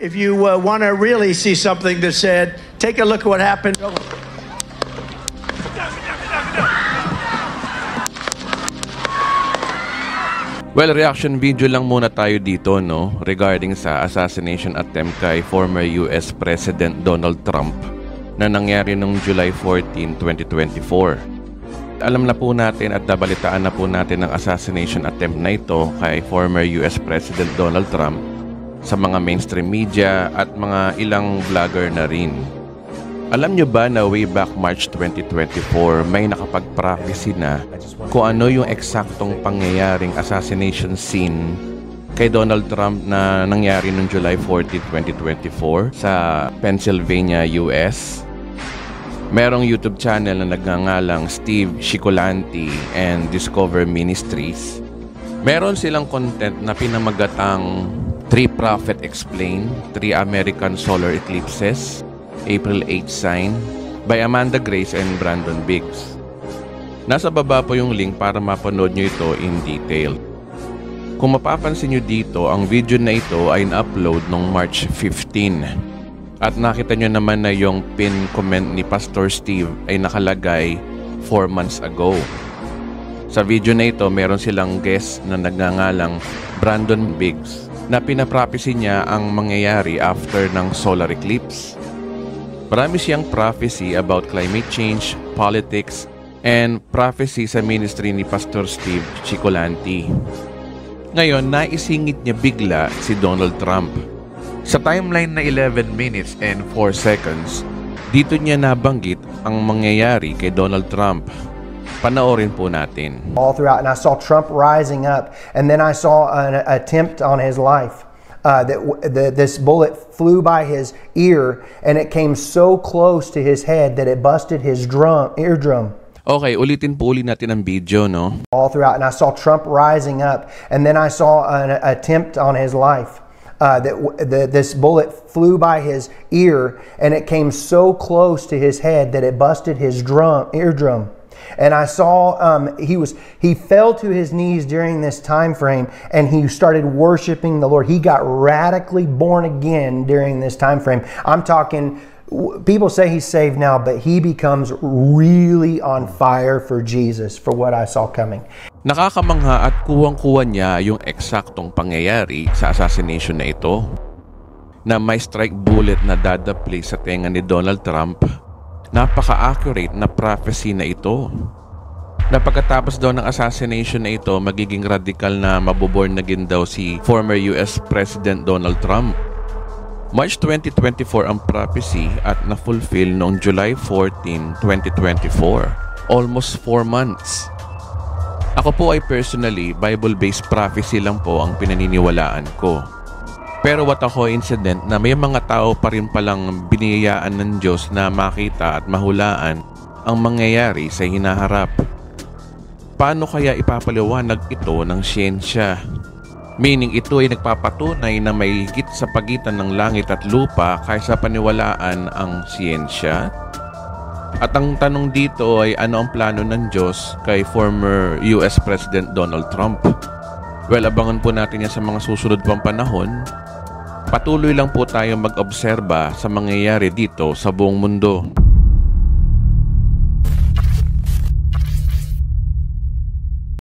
If you want to really see something that said, take a look at what happened. Well, reaction video lang muna tayo dito, no, regarding sa assassination attempt kay former US President Donald Trump na nangyari noong July 14, 2024. Alam na po natin at nabalitaan na po natin ang assassination attempt na ito kay former US President Donald Trump sa mga mainstream media at mga ilang vlogger na rin. Alam nyo ba na way back March 2024 may nakapag-prophecy na kung ano yung eksaktong pangyayaring assassination scene kay Donald Trump na nangyari noong July 14, 2024 sa Pennsylvania, US? Merong YouTube channel na nagngangalang Steve Cioccolanti and Discover Ministries. Meron silang content na pinamagatang 3 Prophet Explain, 3 American Solar Eclipses, April 8 Sign by Amanda Grace and Brandon Biggs. Nasa baba po yung link para mapanood nyo ito in detail. Kung mapapansin nyo dito, ang video na ito ay na-upload noong March 15. At nakita nyo naman na yung pin comment ni Pastor Steve ay nakalagay 4 months ago. Sa video na ito, meron silang guest na nagngangalang Brandon Biggs na pinaprophecy niya ang mangyayari after ng solar eclipse. Marami siyang prophecy about climate change, politics, and prophecy sa ministry ni Pastor Steve Cioccolanti. Ngayon, naisingit niya bigla si Donald Trump. Sa timeline na 11 minutes and 4 seconds, dito niya nabanggit ang mangyayari kay Donald Trump. Panoorin po natin. All throughout, and I saw Trump rising up, and then I saw an attempt on his life. This bullet flew by his ear, and it came so close to his head that it busted his eardrum. Okay, ulitin po ulit natin ang video, no? All throughout, and I saw Trump rising up, and then I saw an attempt on his life. This bullet flew by his ear, and it came so close to his head that it busted his eardrum. And I saw he fell to his knees during this time frame, and he started worshiping the Lord. He got radically born again during this time frame. I'm talking, people say he's saved now, but he becomes really on fire for Jesus, for what I saw coming. Nakakamangha at kuwang-kuwa niya yung eksaktong pangyayari sa assassination na ito, na may strike bullet na dadapli sa tenga ni Donald Trump. Napaka-accurate na prophecy na ito. Na pagkatapos daw ng assassination na ito, magiging radical na maboborn again daw si former US President Donald Trump. March 2024 ang prophecy at na-fulfill noong July 14, 2024. Almost 4 months. Ako po ay personally, Bible-based prophecy lang po ang pinaniniwalaan ko. Pero what a coincidence na may mga tao pa rin palang biniyayaan ng Diyos na makita at mahulaan ang mangyayari sa hinaharap. Paano kaya ipapaliwanag ito ng siyensya? Meaning ito ay nagpapatunay na may higit sa pagitan ng langit at lupa kaysa paniwalaan ang siyensya? At ang tanong dito ay ano ang plano ng Diyos kay former US President Donald Trump? Well, abangan po natin yan sa mga susunod pang panahon. Patuloy lang po tayo mag-obserba sa mangyayari dito sa buong mundo.